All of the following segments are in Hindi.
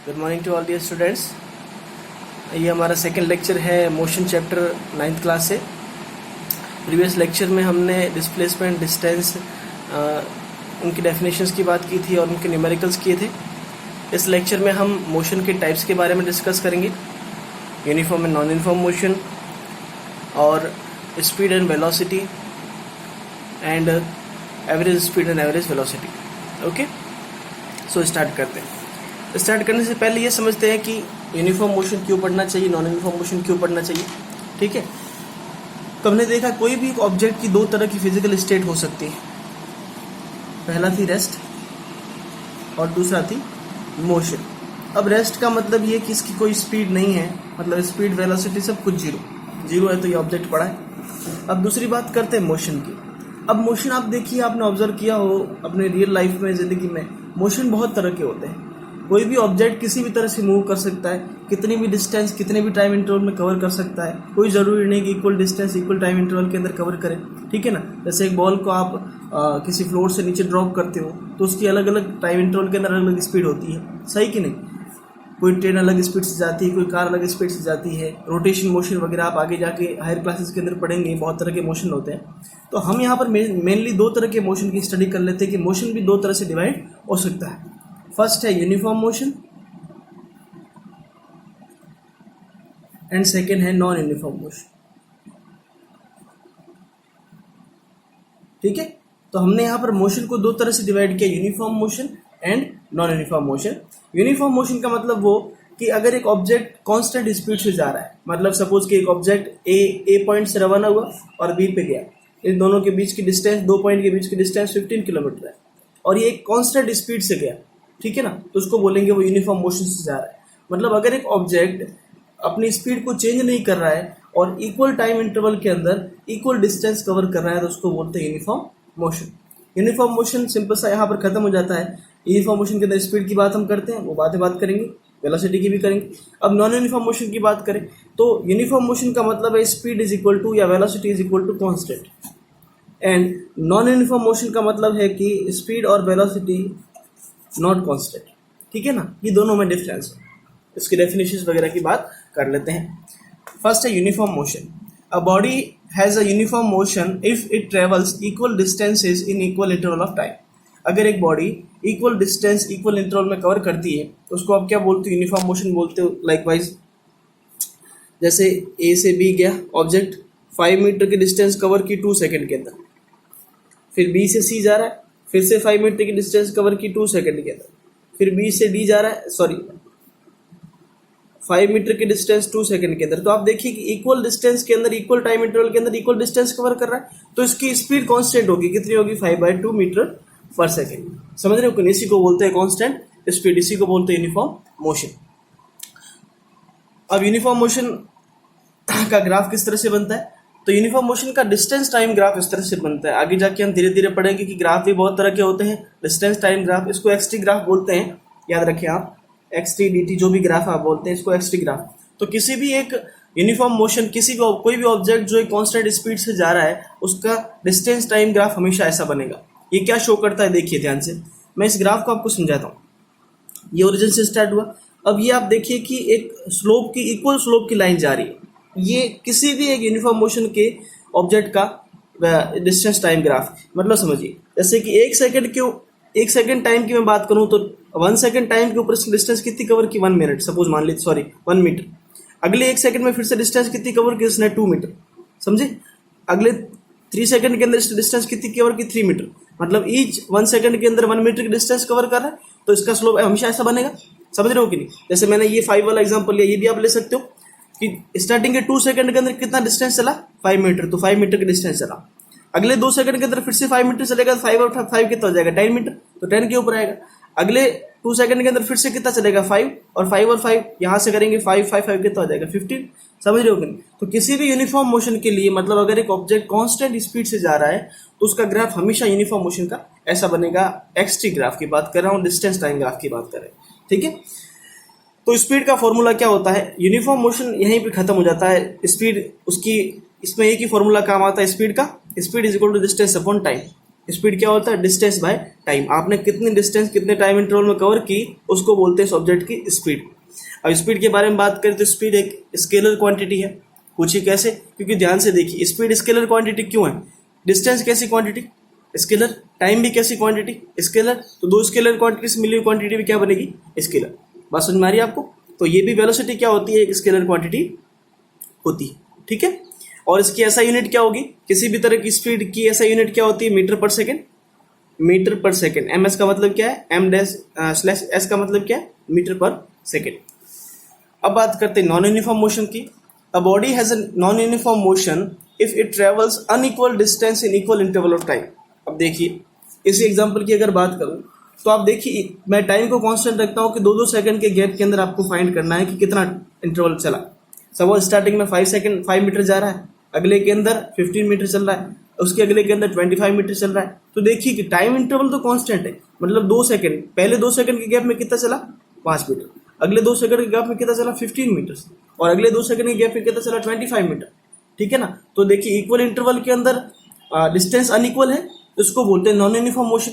Good morning to all dear students. ये हमारा सेकंड लेक्चर है मोशन चैप्टर 9th क्लास से। प्रीवियस लेक्चर में हमने डिस्प्लेसमेंट, डिस्टेंस, उनकी डेफिनेशंस की बात की थी और उनके न्यूमेरिकल्स किए थे। इस लेक्चर में हम मोशन के टाइप्स के बारे में डिस्कस करेंगे, uniform and non uniform motion और speed and velocity and average speed and average velocity. Okay, so start करते हैं। स्टार्ट करने से पहले ये समझते हैं कि यूनिफॉर्म मोशन क्यों पढ़ना चाहिए, नॉन यूनिफॉर्म मोशन क्यों पढ़ना चाहिए। ठीक है, तो हमने देखा कोई भी ऑब्जेक्ट की दो तरह की फिजिकल स्टेट हो सकती है। पहला थी रेस्ट और दूसरा थी मोशन। अब रेस्ट का मतलब ये कि इसकी कोई स्पीड नहीं है, मतलब स्पीड, वेलोसिटी सब कुछ जीरो है, तो ये ऑब्जेक्ट पड़ा है। अब दूसरी बात करते हैं मोशन की। अब मोशन आप देखिए, आपने ऑब्जर्व किया हो अपने रियल लाइफ में, जिंदगी में मोशन बहुत तरह के होते हैं। कोई भी ऑब्जेक्ट किसी भी तरह से मूव कर सकता है, कितनी भी डिस्टेंस, कितने भी टाइम इंटरवल में कवर कर सकता है। कोई ज़रूरी नहीं कि equal distance, equal time interval के अंदर कवर करें। ठीक है ना, जैसे एक बॉल को आप किसी फ्लोर से नीचे ड्रॉप करते हो तो उसकी अलग अलग टाइम इंटरवल के अंदर अलग अलग स्पीड होती है, सही कि नहीं। कोई ट्रेन अलग स्पीड से जाती है, कोई कार अलग स्पीड से जाती है। रोटेशन मोशन वगैरह आप आगे जाके हायर क्लासेस के अंदर पढ़ेंगे, बहुत तरह के मोशन होते हैं। तो हम यहाँ पर मेनली दो तरह के मोशन की स्टडी कर लेते हैं कि मोशन भी दो तरह से डिवाइड हो सकता है। फर्स्ट है यूनिफॉर्म मोशन एंड सेकेंड है नॉन यूनिफॉर्म मोशन। ठीक है, तो हमने यहाँ पर मोशन को दो तरह से डिवाइड किया, uniform motion and non uniform motion. Uniform motion का मतलब वो कि अगर एक ऑब्जेक्ट कांस्टेंट स्पीड से जा रहा है, मतलब सपोज कि एक ऑब्जेक्ट ए पॉइंट से रवाना हुआ और बी पे गया, इन दोनों के बीच की डिस्टेंस, दो पॉइंट के बीच की डिस्टेंस 15 किलोमीटर है और ये एक कांस्टेंट स्पीड से गया, ठीक है ना, तो उसको बोलेंगे वो यूनिफॉर्म मोशन से जा रहा है। मतलब अगर एक ऑब्जेक्ट अपनी स्पीड को चेंज नहीं कर रहा है और इक्वल टाइम इंटरवल के अंदर इक्वल डिस्टेंस कवर कर रहा है, तो उसको बोलते हैं uniform motion. Uniform motion simple सा यहाँ पर खत्म हो जाता है। यूनिफॉर्म मोशन के अंदर स्पीड की बात हम करते हैं, वो बात करेंगे, वेलोसिटी की भी करेंगे। अब नॉन यूनिफॉर्म मोशन की बात करें तो यूनिफॉर्म मोशन का मतलब है स्पीड इज इक्वल टू या velocity is equal to constant, and non uniform motion का मतलब है कि स्पीड और वेलोसिटी नॉट कांस्टेंट। ठीक है ना, ये दोनों में डिफरेंस है। इसकी डेफिनेशंस वगैरह की बात कर लेते हैं। फर्स्ट है uniform motion. A body has a uniform motion if it travels equal distances in equal interval of time. अगर एक body equal distance equal interval में कवर करती है तो उसको आप क्या बोलते हो, यूनिफॉर्म मोशन बोलते हो। लाइकवाइज जैसे ए से बी गया ऑब्जेक्ट, 5 मीटर की डिस्टेंस कवर की 2 सेकेंड के अंदर, फिर बी से सी जा रहा है, फिर से 5 मीटर की डिस्टेंस कवर की 2 सेकेंड के अंदर, फिर बी से डी जा रहा है, 5 मीटर की डिस्टेंस 2 सेकेंड के अंदर। तो आप देखिए कि इक्वल डिस्टेंस के अंदर, इक्वल टाइम इंटरवल के अंदर इक्वल डिस्टेंस कवर कर रहा है, तो इसकी स्पीड कांस्टेंट होगी। कितनी होगी? 5/2 मीटर पर सेकेंड। समझ रहे हो, इसी को बोलते हैं कांस्टेंट स्पीड, इसी को बोलते हैं यूनिफॉर्म मोशन। अब यूनिफॉर्म मोशन का ग्राफ किस तरह से बनता है, तो यूनिफॉर्म मोशन का डिस्टेंस टाइम ग्राफ इस तरह से बनता है। आगे जाके हम धीरे धीरे पढ़ेंगे कि ग्राफ भी बहुत तरह के होते हैं। डिस्टेंस टाइम ग्राफ, इसको एक्सटी ग्राफ बोलते हैं, याद रखें आप, एक्सटी dt जो भी ग्राफ आप बोलते हैं इसको एक्सटी ग्राफ। तो किसी भी एक यूनिफॉर्म मोशन, कोई भी ऑब्जेक्ट जो एक कांस्टेंट स्पीड से जा रहा है, उसका डिस्टेंस टाइम ग्राफ हमेशा ऐसा बनेगा। ये क्या शो करता है, देखिए ध्यान से, मैं इस ग्राफ को आपको समझाता हूँ। ये ओरिजिन से स्टार्ट हुआ, अब ये आप देखिए कि एक स्लोप की, इक्वल स्लोप की लाइन जा रही है। ये किसी भी एक यूनिफॉर्म मोशन के ऑब्जेक्ट का डिस्टेंस टाइम ग्राफ, मतलब समझिए जैसे कि 1 सेकंड टाइम की मैं बात करूं तो 1 सेकंड टाइम के ऊपर डिस्टेंस कितनी कवर की, 1 मिनट, सपोज मान लीजिए, 1 मीटर। अगले 1 सेकंड में फिर से डिस्टेंस कितनी कवर की उसने, 2 मीटर, समझे। अगले 3 सेकंड के अंदर डिस्टेंस कितनी कवर की, 3 मीटर। मतलब ईच 1 सेकंड के अंदर 1 मीटर की डिस्टेंस कवर कर रहा है, तो इसका स्लोप हमेशा ऐसा बनेगा। समझ रहे हो कि नहीं। जैसे मैंने ये 5 वाला एग्जाम्पल लिया, ये भी आप ले सकते हो कि स्टार्टिंग के 2 सेकंड के अंदर कितना डिस्टेंस चला, 5 मीटर, तो 5 मीटर की डिस्टेंस चला। अगले 2 सेकंड के अंदर फिर से 5 मीटर चलेगा, 5 और 5 कितना हो जाएगा, 10 मीटर, तो 10 के ऊपर आएगा। अगले 2 सेकंड के अंदर फिर से कितना चलेगा, 5 और 5 यहाँ से करेंगे 5 कितना हो जाएगा, 15। समझ रहे हो कि नहीं। तो किसी भी यूनिफॉर्म मोशन के लिए, मतलब अगर एक ऑब्जेक्ट कांस्टेंट स्पीड से जा रहा है तो उसका ग्राफ हमेशा यूनिफॉर्म मोशन का ऐसा बनेगा। एक्सटी ग्राफ की बात कर रहा हूँ, डिस्टेंस टाइम ग्राफ की बात कर रहे हैं, ठीक है। तो स्पीड का फॉर्मूला क्या होता है, यूनिफॉर्म मोशन यहीं पे खत्म हो जाता है। स्पीड उसकी, इसमें एक ही फॉर्मूला काम आता है स्पीड का, speed is equal to distance upon time. Speed क्या होता है? Distance by time. आपने कितनी डिस्टेंस कितने टाइम इंटरवल में कवर की, उसको बोलते हैं इस ऑब्जेक्ट की स्पीड। अब स्पीड के बारे में बात करें तो स्पीड एक स्केलर क्वांटिटी है। पूछिए कैसे? क्योंकि ध्यान से देखिए, स्पीड स्केलर क्वांटिटी क्यों है? डिस्टेंस कैसी क्वांटिटी? स्केलर। टाइम भी कैसी क्वांटिटी? स्केलर। तो दो स्केलर क्वांटिटी से मिली हुई क्वांटिटी भी क्या बनेगी? स्केलर। बात समझ में आ रही है आपको? तो ये भी वेलोसिटी क्या होती है? एक स्केलर क्वांटिटी होती है, ठीक है। और इसकी ऐसा यूनिट क्या होगी? किसी भी तरह की स्पीड की ऐसा यूनिट क्या होती है? मीटर पर सेकेंड। मीटर पर सेकेंड। एम एस का मतलब क्या है? एम डैश स्लैश एस का मतलब क्या है? मीटर पर सेकेंड। अब बात करते हैं नॉन यूनिफॉर्म मोशन की। A body has a non uniform motion if it travels unequal distance in equal interval of time. अब देखिए, इसी एग्जांपल की अगर बात करूं तो आप देखिए, मैं टाइम को कांस्टेंट रखता हूं कि 2-2 सेकंड के गैप के अंदर आपको फाइंड करना है कि कितना इंटरवल चला। सपोज स्टार्टिंग में 5 मीटर जा रहा है, अगले के अंदर 15 मीटर चल रहा है, उसके अगले के अंदर 25 मीटर चल रहा है। तो देखिए कि टाइम इंटरवल तो कांस्टेंट है, मतलब 2 सेकंड, पहले 2 सेकंड के गैप में कितना चला? 5 मीटर। अगले 2 सेकंड के गैप में कितना चला? 15 मीटर। और अगले 2 सेकंड के गैप में कितना चला? 25 मीटर। ठीक है ना? तो देखिए, इक्वल इंटरवल के अंदर डिस्टेंस अनइक्वल है, तो इसको बोलते हैं नॉन यूनिफॉर्म मोशन।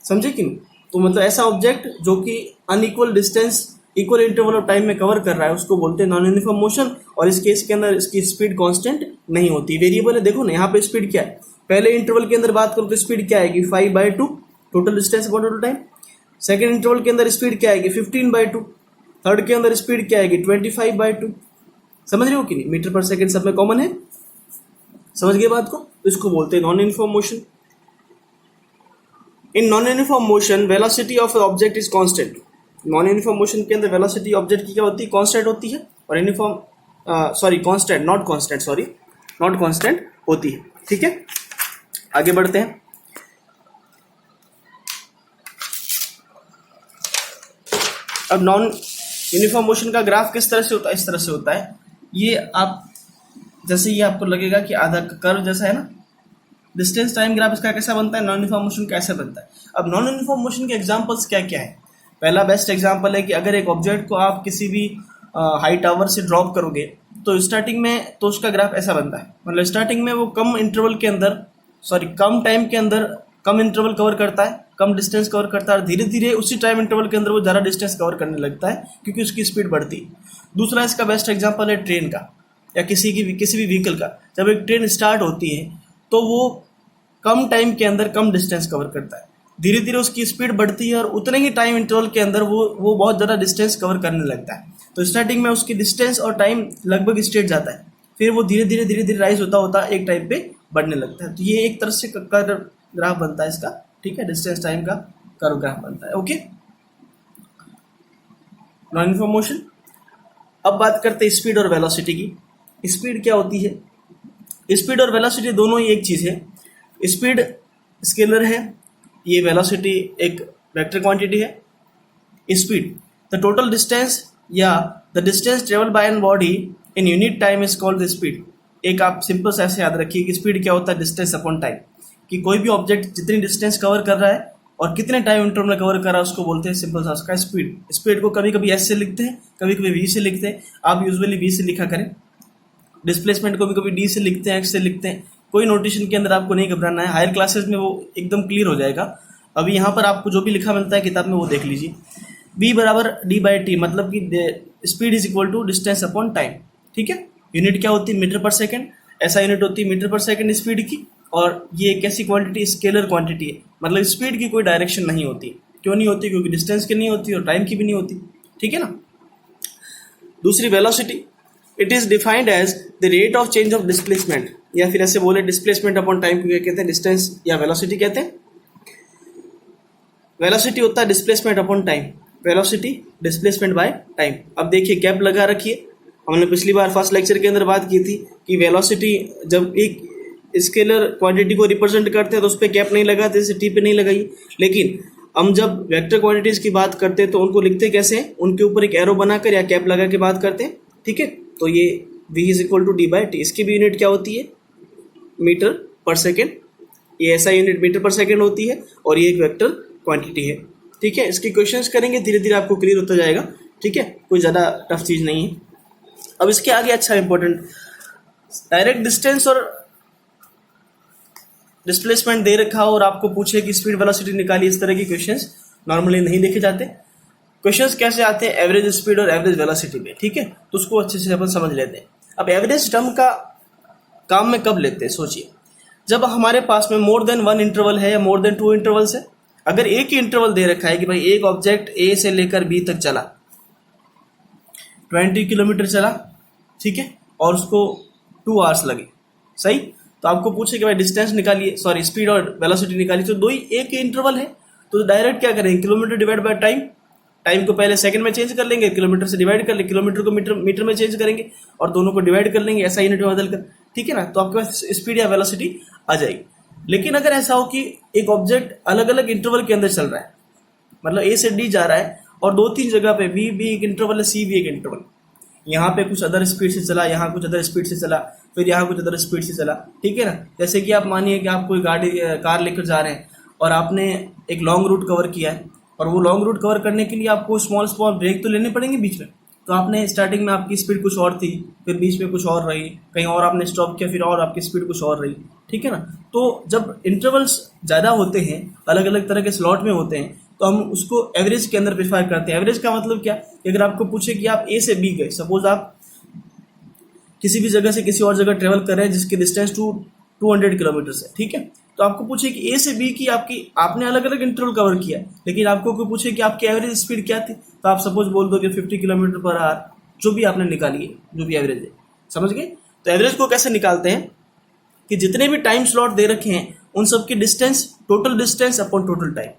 समझे कि नहीं? तो मतलब ऐसा ऑब्जेक्ट जो कि unequal distance equal interval of time में कवर कर रहा है, उसको बोलते हैं नॉन यूनिफॉर्म मोशन। और इस केस के अंदर इसकी स्पीड कांस्टेंट नहीं होती, वेरिएबल है। देखो ना, यहाँ पे स्पीड क्या है? पहले इंटरवल के अंदर बात करूँ तो स्पीड क्या आएगी? 5/2 total distance upon total time. Second interval के अंदर स्पीड क्या आएगी? 15/2। थर्ड के अंदर स्पीड क्या आएगी? 25/2। समझ रहे हो कि नहीं? मीटर पर सेकेंड सब में कॉमन है। समझ गए बात को? इसको बोलते हैं non uniform motion. In non uniform motion velocity of object is constant. Non uniform motion के अंदर वेलोसिटी ऑब्जेक्ट की क्या होती है? कांस्टेंट होती है। और यूनिफॉर्म कांस्टेंट, नॉट कांस्टेंट होती है। ठीक है, आगे बढ़ते हैं। अब नॉन यूनिफॉर्म मोशन का ग्राफ किस तरह से होता है? इस तरह से होता है। ये आप जैसे ये आपको लगेगा कि आधा कर्व जैसा है ना। डिस्टेंस टाइम ग्राफ इसका कैसा बनता है? नॉन यूनिफॉर्म मोशन कैसे बनता है? अब नॉन यूनिफॉर्म मोशन के एग्जांपल्स क्या क्या है? पहला बेस्ट एग्जांपल है कि अगर एक ऑब्जेक्ट को आप किसी भी हाई टावर से ड्रॉप करोगे तो स्टार्टिंग में तो उसका ग्राफ ऐसा बनता है। मतलब स्टार्टिंग में वो कम टाइम के अंदर कम इंटरवल कवर करता है, कम डिस्टेंस कवर करता है, और धीरे धीरे उसी टाइम इंटरवल के अंदर वो ज़्यादा डिस्टेंस कवर करने लगता है क्योंकि उसकी स्पीड बढ़ती है। दूसरा इसका बेस्ट एग्जांपल है ट्रेन का या किसी भी व्हीकल का। जब एक ट्रेन स्टार्ट होती है तो वो कम टाइम के अंदर कम डिस्टेंस कवर करता है, धीरे धीरे उसकी स्पीड बढ़ती है और उतने ही टाइम इंटरवल के अंदर वो बहुत ज़्यादा डिस्टेंस कवर करने लगता है। तो स्टार्टिंग में उसकी डिस्टेंस और टाइम लगभग स्ट्रेट जाता है, फिर वो धीरे धीरे राइज होता होता एक टाइम पे बढ़ने लगता है। तो ये एक तरह से कर्व ग्राफ बनता है इसका। ठीक है, डिस्टेंस टाइम का कर्व ग्राफ बनता है। Okay, non uniform motion. अब बात करते हैं स्पीड और वेलोसिटी की। स्पीड क्या होती है? स्पीड और वेलोसिटी दोनों ही एक चीज़ है। स्पीड स्केलर है, ये वेलोसिटी एक वेक्टर क्वांटिटी है। स्पीड द टोटल डिस्टेंस या the distance travel by an body in unit time is called the speed. एक आप सिंपल से ऐसे याद रखिए कि स्पीड क्या होता है? Distance upon time. कि कोई भी ऑब्जेक्ट जितनी डिस्टेंस कवर कर रहा है और कितने टाइम इंटरवल में कवर कर रहा है उसको बोलते हैं सिंपल सा उसका स्पीड। स्पीड को कभी कभी एस से लिखते हैं, कभी कभी वी से लिखते हैं। आप यूजुअली वी से लिखा करें। डिस्प्लेसमेंट को भी कभी डी से लिखते हैं, एक्स से लिखते हैं। कोई नोटेशन के अंदर आपको नहीं घबराना है, हायर क्लासेस में वो एकदम क्लियर हो जाएगा। अभी यहाँ पर आपको जो भी लिखा मिलता है किताब में वो देख लीजिए। v बराबर d/t, मतलब कि speed is equal to distance upon time. ठीक है, यूनिट क्या होती है? मीटर पर सेकेंड। ऐसा यूनिट होती है मीटर पर सेकेंड स्पीड की। और ये एक ऐसी क्वांटिटी, स्केलर क्वांटिटी है, मतलब स्पीड की कोई डायरेक्शन नहीं होती। क्यों नहीं होती? क्योंकि डिस्टेंस की नहीं होती और टाइम की भी नहीं होती। ठीक है ना। दूसरी velocity, it is defined as the rate of change of displacement, या फिर ऐसे बोले डिस्प्लेसमेंट अपॉन टाइम को क्या कहते हैं? डिस्टेंस या वेलोसिटी कहते हैं। वेलोसिटी होता है displacement upon time, velocity displacement by time. अब देखिए, कैप लगा रखिए। हमने पिछली बार फर्स्ट लेक्चर के अंदर बात की थी कि वेलोसिटी जब एक स्केलर क्वांटिटी को रिप्रेजेंट करते हैं तो उस पर कैप नहीं लगाते, जैसे टी पे नहीं लगाई। लेकिन हम जब वेक्टर क्वांटिटीज की बात करते हैं तो उनको लिखते कैसे हैं? उनके ऊपर एक एरो बनाकर या कैप लगा के बात करते हैं। ठीक है, तो ये v is equal to d/t। इसकी भी यूनिट क्या होती है? मीटर पर सेकेंड। ये ऐसा यूनिट मीटर पर सेकेंड होती है और ये एक वेक्टर क्वांटिटी है। ठीक है, इसके क्वेश्चंस करेंगे, धीरे धीरे आपको क्लियर होता जाएगा। ठीक है, कोई ज़्यादा टफ चीज़ नहीं है। अब इसके आगे अच्छा इंपॉर्टेंट, डायरेक्ट डिस्टेंस और डिस्प्लेसमेंट दे रखा हो और आपको पूछे कि स्पीड वेलोसिटी निकालिए, इस तरह के क्वेश्चंस नॉर्मली नहीं देखे जाते। क्वेश्चंस कैसे आते हैं? एवरेज स्पीड और एवरेज वेलोसिटी में, ठीक है। तो उसको अच्छे से अपन समझ लेते हैं। अब एवरेज टर्म का काम में कब लेते हैं? सोचिए, जब हमारे पास में मोर देन वन इंटरवल है या मोर देन टू इंटरवल्स है। अगर एक ही इंटरवल दे रखा है कि भाई एक ऑब्जेक्ट ए से लेकर बी तक चला, 20 किलोमीटर चला, ठीक है, और उसको 2 आवर्स लगे, सही। तो आपको पूछे कि भाई डिस्टेंस निकालिए, सॉरी स्पीड और वेलोसिटी निकालिए, तो दो ही एक ही इंटरवल है, तो डायरेक्ट क्या करेंगे? Kilometre divide by time. Time को पहले सेकंड में चेंज कर लेंगे, किलोमीटर से डिवाइड कर लेंगे, किलोमीटर को मीटर में चेंज करेंगे और दोनों को डिवाइड कर लेंगे ऐसा यूनिट में बदल कर, ठीक है ना। तो आपके पास स्पीड या वेलोसिटी आ जाएगी। लेकिन अगर ऐसा हो कि एक ऑब्जेक्ट अलग अलग इंटरवल के अंदर चल रहा है, मतलब ए से डी जा रहा है और 2-3 जगह पे बी भी एक इंटरवल है, सी भी एक इंटरवल, यहाँ पे कुछ अदर स्पीड से चला, यहाँ कुछ अदर स्पीड से चला, फिर यहाँ कुछ अदर स्पीड से चला, ठीक है ना। जैसे कि आप मानिए कि आप कोई कार लेकर जा रहे हैं और आपने एक लॉन्ग रूट कवर किया है, और वो लॉन्ग रूट कवर करने के लिए आपको स्मॉल स्मॉल ब्रेक तो लेने पड़ेंगे बीच में। तो आपने स्टार्टिंग में आपकी स्पीड कुछ और थी, फिर बीच में कुछ और रही, कहीं और आपने स्टॉप किया, फिर और आपकी स्पीड कुछ और रही, ठीक है ना। तो जब इंटरवल्स ज़्यादा होते हैं, अलग अलग तरह के स्लॉट में होते हैं, तो हम उसको एवरेज के अंदर प्रेफर करते हैं। एवरेज का मतलब क्या? अगर आपको पूछे कि आप ए से बी गए, सपोज आप किसी भी जगह से किसी और जगह ट्रेवल कर रहे हैं जिसकी डिस्टेंस 200 किलोमीटर है, ठीक है। तो आपको पूछे कि ए से बी की आपने अलग अलग इंटरवल कवर किया, लेकिन आपको कोई पूछे कि आपकी एवरेज स्पीड क्या थी, तो आप सपोज बोल दो कि 50 किलोमीटर पर आवर, जो भी आपने निकाली है, जो भी एवरेज है, समझ गए। तो एवरेज को कैसे निकालते हैं कि जितने भी टाइम स्लॉट दे रखे हैं उन सब की distance, total distance upon total time.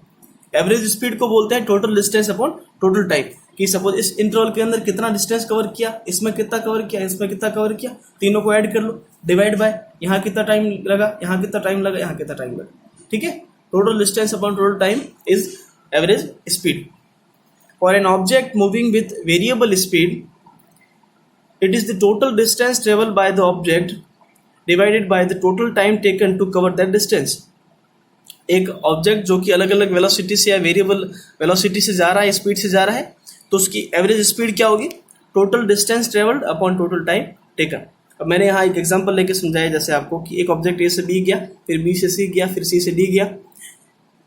Average speed को बोलते हैं total distance upon total time, कि सपोज इस इंटरवल के अंदर कितना डिस्टेंस कवर किया, इसमें कितना कवर किया, इसमें कितना कवर किया, तीनों को ऐड कर लो, डिवाइड बाय यहाँ कितना टाइम लगा, यहाँ कितना टाइम लगा, यहाँ कितना टाइम लगा, ठीक है। Total distance upon total time is average speed. For an object moving with variable speed, it is the total distance travel by the object divided by the total time taken to cover that distance. एक ऑब्जेक्ट जो कि अलग अलग वेलोसिटी से या वेरिएबल वेलोसिटी से जा रहा है, स्पीड से जा रहा है, तो उसकी एवरेज स्पीड क्या होगी? Total distance travelled upon total time taken. अब मैंने यहाँ एक एग्जांपल लेके समझाया जैसे आपको कि एक ऑब्जेक्ट ए से बी गया, फिर बी से सी गया, फिर सी से डी गया।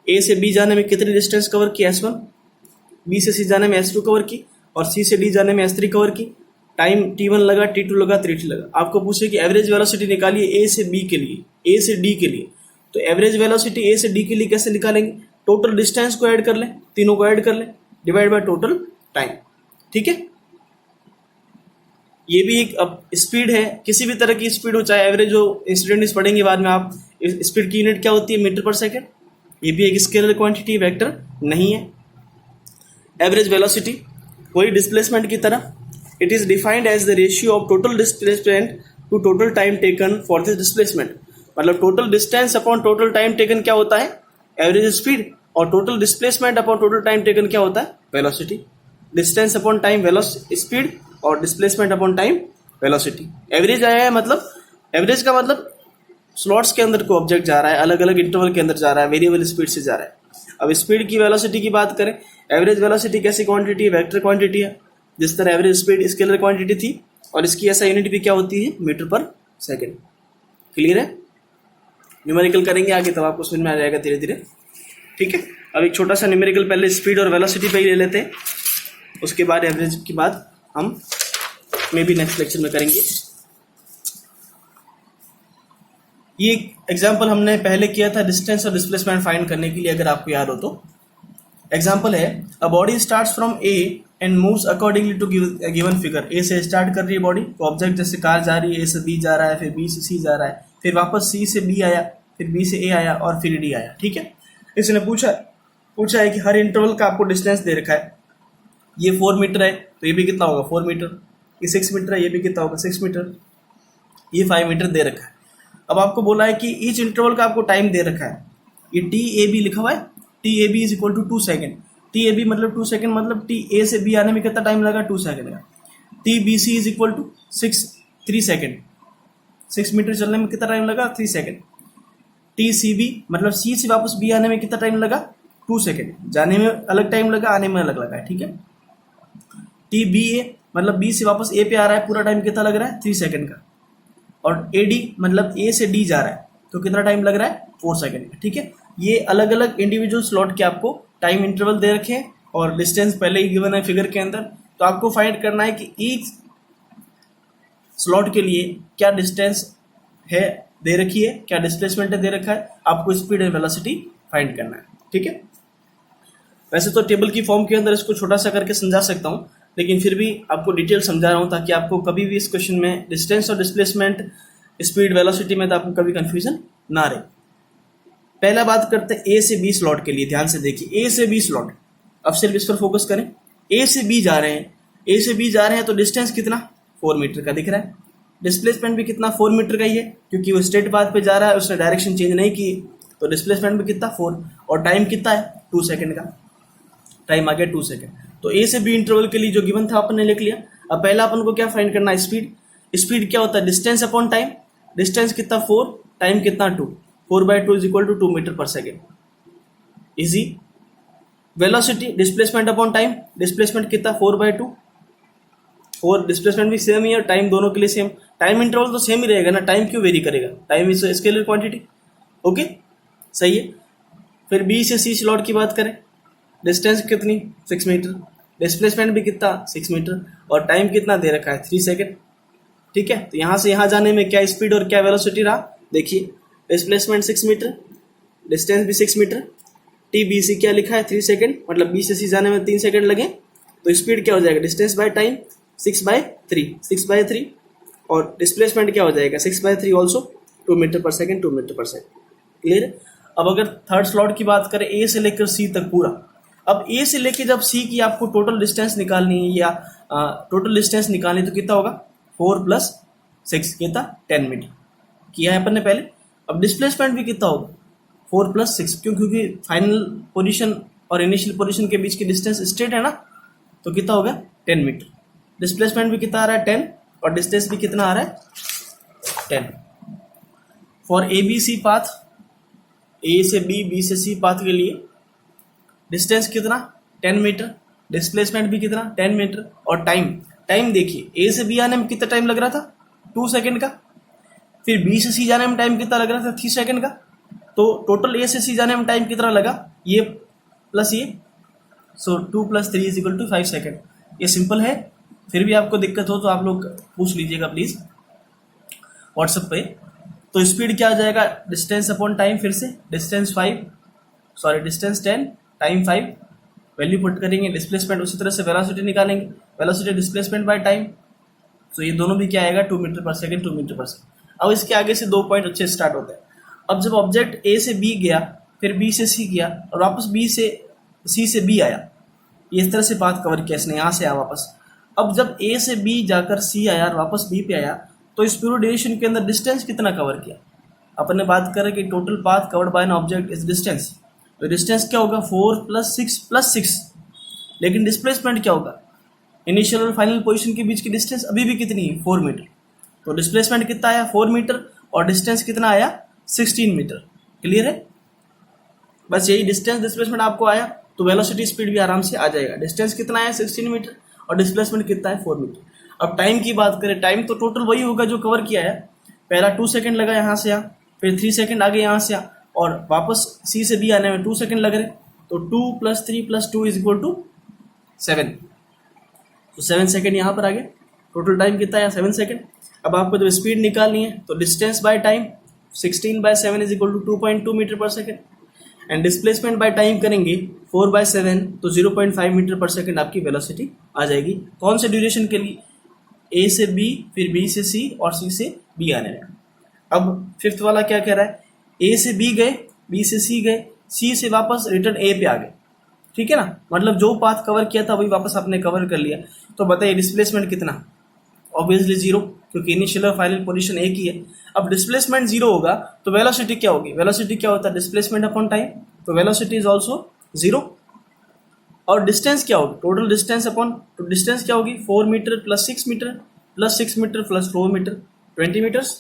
ए से बी जाने में कितनी डिस्टेंस कवर की? S1। बी से सी जाने में S2 कवर की, और सी से डी जाने में S3 कवर की। टाइम T1 लगा, T2 लगा, T3 लगा। आपको पूछे कि एवरेज वेलोसिटी निकालिए ए से बी के लिए, ए से डी के लिए। तो एवरेज वेलोसिटी ए से डी के लिए कैसे निकालेंगे? टोटल डिस्टेंस को ऐड कर लें, तीनों को ऐड कर लें, डिवाइड बाय टोटल टाइम, ठीक है। ये भी एक अब स्पीड है, किसी भी तरह की स्पीड हो, चाहे एवरेज हो, इंसिडेंट पढ़ेंगे बाद में आप। स्पीड की यूनिट क्या होती है? मीटर पर सेकेंड। ये भी एक स्केलर क्वांटिटी, वेक्टर नहीं है। एवरेज वेलोसिटी वही डिस्प्लेसमेंट की तरह, it is defined as the ratio of total displacement to total time taken for this displacement. मतलब total distance upon total time taken क्या होता है? Average speed. और total displacement upon total time taken क्या होता है? Velocity. Distance upon time speed, और displacement upon time velocity. Average आया है, मतलब एवरेज का मतलब स्लॉट्स के अंदर को ऑब्जेक्ट जा रहा है, अलग अलग इंटरवल के अंदर जा रहा है, वेरिएबल स्पीड से जा रहा है। अब स्पीड की वेलोसिटी की बात करें, एवरेज वेलोसिटी कैसी क्वांटिटी है? वेक्टर क्वांटिटी है। जिस तरह एवरेज स्पीड स्केलर क्वांटिटी थी, और इसकी ऐसा यूनिट भी क्या होती है? मीटर पर सेकेंड। क्लियर है? न्यूमेरिकल करेंगे आगे तब आपको समझ में आ जाएगा धीरे धीरे, ठीक है। अब एक छोटा सा न्यूमेरिकल पहले स्पीड और वेलोसिटी पे ही ले लेते हैं, उसके बाद एवरेज के बाद हम मे भी नेक्स्ट लेक्चर में करेंगे। ये एग्जांपल हमने पहले किया था डिस्टेंस और डिस्प्लेसमेंट फाइंड करने के लिए, अगर आपको याद हो तो। एग्जांपल है, a body starts from A and moves accordingly to given figure. A से स्टार्ट कर रही है बॉडी, तो ऑब्जेक्ट जैसे कार जा रही है, ए से बी जा रहा है, फिर बी से सी जा रहा है, फिर वापस सी से बी आया, फिर बी से ए आया, और फिर डी आया, ठीक है। इसने पूछा है कि हर इंटरवल का आपको डिस्टेंस दे रखा है। ये 4 मीटर है, तो ये भी कितना होगा? 4 मीटर। ये 6 मीटर है, ये भी कितना होगा? 6 मीटर। ये 5 मीटर दे रखा है। अब आपको बोला है कि ईच इंटरवल का आपको टाइम दे रखा है। ये TAB लिखा हुआ है, TAB is equal to 2 second. TAB मतलब 2 सेकेंड, मतलब A से B आने में कितना टाइम लगा? 2 सेकेंड लगा। TBC is equal to 3 second. 6 meter चलने में कितना टाइम लगा? 3 सेकेंड। TCB मतलब C से वापस B आने में कितना टाइम लगा? 2 सेकेंड। जाने में अलग टाइम लगा, आने में अलग लगा है, ठीक है। TBA मतलब B से वापस A पे आ रहा है, पूरा टाइम कितना लग रहा है? 3 सेकेंड का। और AD मतलब A से D जा रहा है, तो कितना टाइम लग रहा है 4 सेकेंड। ठीक है, ये अलग अलग इंडिविजुअल स्लॉट के आपको टाइम इंटरवल दे रखे हैं और डिस्टेंस पहले ही गिवन है फिगर के अंदर। तो आपको फाइंड करना है कि ईच स्लॉट के लिए क्या डिस्टेंस है दे रखी है, क्या डिस्प्लेसमेंट है दे रखा है, आपको स्पीड एंड वेलोसिटी फाइंड करना है। ठीक है, वैसे तो टेबल की फॉर्म के अंदर इसको छोटा सा करके समझा सकता हूँ, लेकिन फिर भी आपको डिटेल समझा रहा हूँ ताकि आपको कभी भी इस क्वेश्चन में डिस्टेंस और डिस्प्लेसमेंट, स्पीड, वेलोसिटी में तो आपको कभी कंफ्यूजन ना रहे। पहला बात करते हैं ए से बी स्लॉट के लिए। ध्यान से देखिए, ए से बी स्लॉट, अब सिर्फ इस पर फोकस करें। ए से बी जा रहे हैं, ए से बी जा रहे हैं तो डिस्टेंस कितना 4 मीटर का दिख रहा है, डिस्प्लेसमेंट भी कितना 4 मीटर का ही है क्योंकि वो स्ट्रेट पाथ पे जा रहा है, उसने डायरेक्शन चेंज नहीं की, तो डिस्प्लेसमेंट भी कितना 4, और टाइम कितना है 2 सेकेंड का, टाइम आ गया 2 सेकेंड। तो ए से बी इंटरवल के लिए जो गिवन था अपन ने लिख लिया। अब पहला अपन को क्या फाइंड करना है, स्पीड। स्पीड क्या होता है, डिस्टेंस अपॉन टाइम। डिस्टेंस कितना 4, टाइम कितना 2, 4/2 इज इक्वल टू 2 मीटर पर second, easy. Velocity, displacement upon time, displacement कितना 4/2, और डिस्प्लेसमेंट भी सेम ही है, टाइम दोनों के लिए सेम, टाइम इंटरवल तो सेम ही रहेगा ना, टाइम क्यों वेरी करेगा, time is scalar quantity. Okay, सही है। फिर बी से सी स्लॉट की बात करें, डिस्टेंस कितनी 6 मीटर, डिस्प्लेसमेंट भी कितना 6 मीटर, और टाइम कितना दे रखा है 3 सेकेंड। ठीक है, तो यहाँ से यहाँ जाने में क्या स्पीड और क्या वेलोसिटी रहा, देखिए डिस्प्लेसमेंट 6 मीटर, डिस्टेंस भी 6 मीटर, टी बी सी क्या लिखा है 3 सेकेंड, मतलब बी से सी जाने में 3 सेकेंड लगे, तो स्पीड क्या हो जाएगा, डिस्टेंस बाय टाइम 6/3, और डिस्प्लेसमेंट क्या हो जाएगा 6/3 ऑल्सो 2 मीटर पर सेकेंड, 2 मीटर पर सेकेंड। क्लियर। अब अगर थर्ड स्लॉट की बात करें, ए से लेकर सी तक पूरा, अब ए से लेकर जब सी की आपको टोटल डिस्टेंस निकालनी है या टोटल डिस्टेंस निकालनी तो कितना होगा 4 + 6 कितना 10 मीटर किया है अपन ने पहले। अब डिस्प्लेसमेंट भी कितना होगा 4 + 6, क्योंकि फाइनल पोजीशन और इनिशियल पोजीशन के बीच की डिस्टेंस स्ट्रेट है ना, तो कितना हो गया 10 मीटर। डिस्प्लेसमेंट भी कितना आ रहा है 10, और डिस्टेंस भी कितना आ रहा है 10। For A B C path, A से बी, बी से सी पाथ के लिए डिस्टेंस कितना 10 मीटर, डिस्प्लेसमेंट भी कितना 10 मीटर, और टाइम देखिए ए से बी आने में कितना टाइम लग रहा था 2 सेकेंड का, फिर बी से सी जाने में टाइम कितना लग रहा था 3 सेकेंड का, तो टोटल ए से सी जाने में टाइम कितना लगा, ये प्लस ये, सो 2 + 3 = 5 सेकेंड। ये सिंपल है, फिर भी आपको दिक्कत हो तो आप लोग पूछ लीजिएगा प्लीज व्हाट्सएप पे। तो स्पीड क्या आ जाएगा, डिस्टेंस अपॉन टाइम, फिर से डिस्टेंस 10, टाइम 5, वैल्यू पुट करेंगे, डिस्प्लेसमेंट उसी तरह से वेलोसिटी निकालेंगे, वेलोसिटी डिस्प्लेसमेंट बाय टाइम, तो ये दोनों भी क्या आएगा 2 मीटर पर सेकेंड, 2 मीटर पर सेकेंड। अब इसके आगे से 2 पॉइंट अच्छे स्टार्ट होते हैं। अब जब ऑब्जेक्ट ए से बी गया, फिर बी से सी गया, और वापस बी से सी से बी आया, ये इस तरह से पाथ कवर किया इसने, यहाँ से आया वापस। अब जब ए से बी जाकर सी आया और वापस बी पे आया, तो इस पूरे ड्यूरेशन के अंदर डिस्टेंस कितना कवर किया, अपन ने बात करें कि total path covered by an object is distance, तो डिस्टेंस क्या होगा 4 + 6, लेकिन डिस्प्लेसमेंट क्या होगा, इनिशियल और फाइनल पोजीशन के बीच की डिस्टेंस अभी भी कितनी है 4 मीटर, तो डिस्प्लेसमेंट कितना आया 4 मीटर, और डिस्टेंस कितना आया 16 मीटर। क्लियर है, बस यही डिस्टेंस डिस्प्लेसमेंट आपको आया, तो वेलोसिटी स्पीड भी आराम से आ जाएगा। डिस्टेंस कितना है 16 मीटर, और डिस्प्लेसमेंट कितना है 4 मीटर। अब टाइम की बात करें, टाइम तो टोटल वही होगा जो कवर किया है, पहला 2 सेकेंड लगा यहाँ से यहाँ, फिर 3 सेकेंड आगे यहाँ से यहाँ, और वापस सी से बी आने में 2 सेकेंड लग रहे, तो 2 + 3 + 2 = 7, तो 7 सेकेंड यहाँ पर आ गया, टोटल टाइम कितना है 7 सेकेंड। अब आपको जब स्पीड निकालनी है तो डिस्टेंस बाय टाइम 16/7 = 2.2 मीटर पर second, and displacement by time करेंगे 4/7, तो 0.5 मीटर पर सेकेंड आपकी वेलोसिटी आ जाएगी। कौन से ड्यूरेशन के लिए, ए से बी, फिर बी से सी, और सी से बी आने में। अब फिफ्थ वाला क्या कह रहा है, ए से बी गए, बी से सी गए, सी से वापस रिटर्न ए पे आ गए, ठीक है ना, मतलब जो पाथ कवर किया था वही वापस आपने कवर कर लिया। तो बताइए डिस्प्लेसमेंट कितना, ऑब्वियसली 0, क्योंकि इनिशियल और फाइनल पोजीशन एक ही है। अब डिस्प्लेसमेंट 0 होगा तो वेलोसिटी क्या होगी, वेलोसिटी क्या होता है डिस्प्लेसमेंट अपॉन टाइम, तो वेलोसिटी इज ऑल्सो 0। और डिस्टेंस क्या होगी, टोटल डिस्टेंस अपॉन, तो डिस्टेंस क्या होगी 4 meter + 6 meter + 6 meter + 4 meter, 20 meters,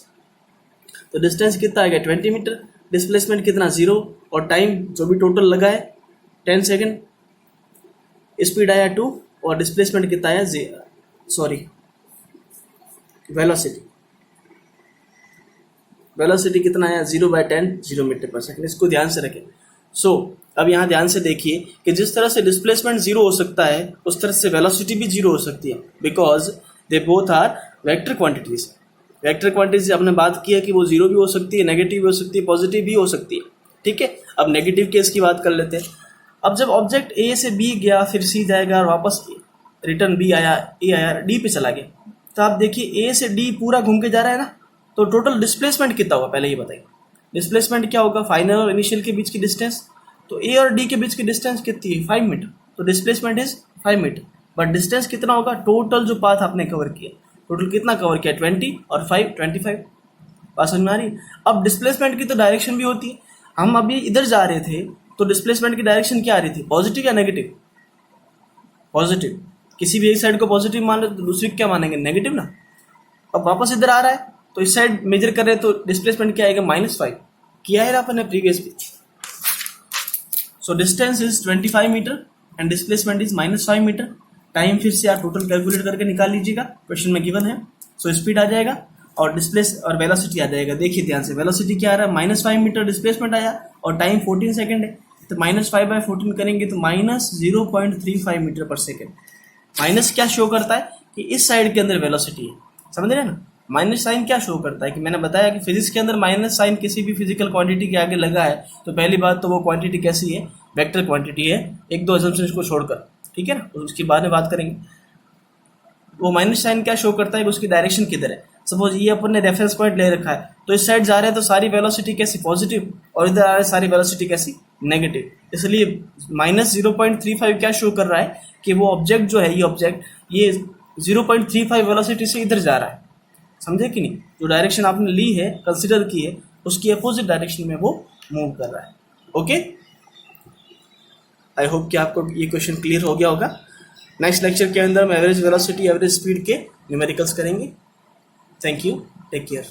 तो डिस्टेंस कितना आ गया 20 मीटर, डिस्प्लेसमेंट कितना 0, और टाइम जो भी टोटल लगा है 10 सेकेंड, स्पीड आया 2, और डिस्प्लेसमेंट कितना आया वेलोसिटी वेलोसिटी कितना आया 0/10 0 मीटर पर सेकंड, इसको ध्यान से रखें। अब यहाँ ध्यान से देखिए कि जिस तरह से डिस्प्लेसमेंट जीरो हो सकता है उस तरह से वेलोसिटी भी जीरो हो सकती है, because they both are vector quantities. Vector quantities आपने बात की है कि वो जीरो भी हो सकती है, नेगेटिव भी हो सकती है, पॉजिटिव भी हो सकती है, ठीक है। अब नेगेटिव केस की बात कर लेते हैं। अब जब ऑब्जेक्ट ए से बी गया, फिर सी जाएगा और वापस रिटर्न बी आया, ए आया, डी पे चला गया, तो आप देखिए ए से डी पूरा घूम के जा रहा है ना, तो टोटल डिस्प्लेसमेंट कितना होगा पहले ये बताइए। डिस्प्लेसमेंट क्या होगा, फाइनल और इनिशियल के बीच की डिस्टेंस, तो ए और डी के बीच की डिस्टेंस कितनी है 5 मीटर, तो displacement is 5 meter. But distance कितना होगा, टोटल जो पाथ आपने कवर किया, टोटल कितना कवर किया 20 और 5 25। बात समझ में आ रही है। अब डिस्प्लेसमेंट की तो डायरेक्शन भी होती है, हम अभी इधर जा रहे थे तो डिस्प्लेसमेंट की डायरेक्शन क्या आ रही थी, पॉजिटिव या नेगेटिव, पॉजिटिव। किसी भी एक साइड को पॉजिटिव मान लो तो दूसरी क्या मानेंगे, नेगेटिव ना। अब वापस इधर आ रहा है तो इस साइड मेजर कर रहे हैं तो डिस्प्लेसमेंट क्या आएगा -5, किया है अपन ने प्रीवियस भी। So distance is 25 meter and displacement is -5 meter. Time फिर से आप टोटल कैलकुलेट करके निकाल लीजिएगा, क्वेश्चन में गिवन है। सो स्पीड आ जाएगा और डिस्प्लेस और वेलोसिटी आ जाएगा। देखिए ध्यान से, वेलोसिटी क्या आ रहा है -5 मीटर, डिस्प्लेसमेंट आया और टाइम 14 सेकंड है, तो -5/14 करेंगे तो -0.35 मीटर पर सेकेंड। माइनस क्या शो करता है कि इस साइड के अंदर वेलोसिटी है, समझ रहे हैं ना। माइनस साइन क्या शो करता है कि मैंने बताया कि फिजिक्स के अंदर माइनस साइन किसी भी फिजिकल क्वांटिटी के आगे लगा है तो पहली बात तो वो क्वांटिटी कैसी है, वेक्टर क्वांटिटी है, एक दो असम्पशंस को छोड़कर, ठीक है ना, उसके बाद में बात करेंगे। वो माइनस साइन क्या शो करता है कि उसकी डायरेक्शन किधर है। सपोज ये अपन ने रेफरेंस पॉइंट ले रखा है तो इस साइड जा रहे हैं तो सारी वेलोसिटी कैसी, पॉजिटिव, और इधर आ रहे सारी वेलोसिटी कैसी, नेगेटिव। इसलिए -0.35 क्या शो कर रहा है कि वो ऑब्जेक्ट जो है, ये ऑब्जेक्ट ये 0.35 वेलोसिटी से इधर जा रहा है, समझे कि नहीं। जो डायरेक्शन आपने ली है, कंसिडर की है, उसकी अपोजिट डायरेक्शन में वो मूव कर रहा है। ओके, आई होप कि आपको ये क्वेश्चन क्लियर हो गया होगा। नेक्स्ट लेक्चर के अंदर हम एवरेज वेलोसिटी, एवरेज स्पीड के न्यूमेरिकल्स करेंगे। Thank you, take care.